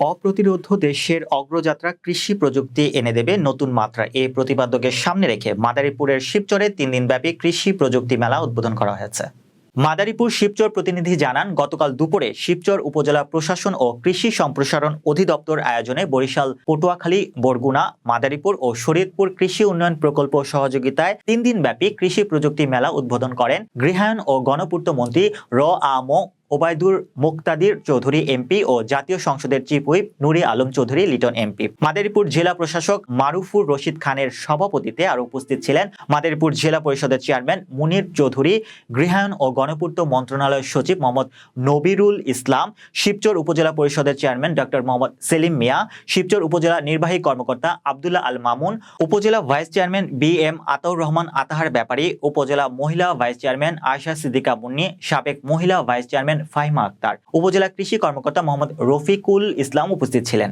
অপ্রতিরোধ্য দেশের অগ্রযাত্রা কৃষি প্রযুক্তি এনে দেবে নতুন মাত্রা, এই প্রতিপাদ্যকে সামনে রেখে মাদারীপুরের শিবচরে ৩ দিনব্যাপী কৃষি প্রযুক্তি মেলা উদ্বোধন করা হয়েছে। মাদারীপুর শিবচর প্রতিনিধি জানান, গতকাল দুপুরে শিবচর উপজেলা প্রশাসন ও কৃষি সম্প্রসারণ অধিদপ্তর আয়োজনে বরিশাল, পটুয়াখালী, বরগুনা, মাদারীপুর ও শরীয়তপুর কৃষি উন্নয়ন প্রকল্প সহযোগিতায় ৩ দিনব্যাপী কৃষি প্রযুক্তি মেলা উদ্বোধন করেন গৃহায়ন ও গণপূর্ত মন্ত্রী আম ওবায়দুর মুক্তাদির চৌধুরী এমপি ও জাতীয় সংসদের চিফ হুইপ নুরি আলম চৌধুরী লিটন এমপি। মাদারীপুর জেলা প্রশাসক মারুফুর রশিদ খানের সভাপতিত্বে আরো উপস্থিত ছিলেন মাদারীপুর জেলা পরিষদের চেয়ারম্যান মুনির চৌধুরী, গৃহায়ন ও গণপূর্ত মন্ত্রণালয়ের সচিব মোহাম্মদ নবিরুল ইসলাম, শিবচর উপজেলা পরিষদের চেয়ারম্যান ডক্টর মোহাম্মদ সেলিম মিয়া, শিবচর উপজেলা নির্বাহী কর্মকর্তা Abdullah Al Mamun, upazila vice chairman BM. Ataur Rahman Atahar Bepari, upazila মহিলা ভাইস চেয়ারম্যান আয়েশা সিদ্দিকা মুন্নি, সাবেক মহিলা ভাইস চেয়ারম্যান ফাহিমা আক্তার, উপজেলা কৃষি কর্মকর্তা মোহাম্মদ রফিকুল ইসলাম উপস্থিত ছিলেন।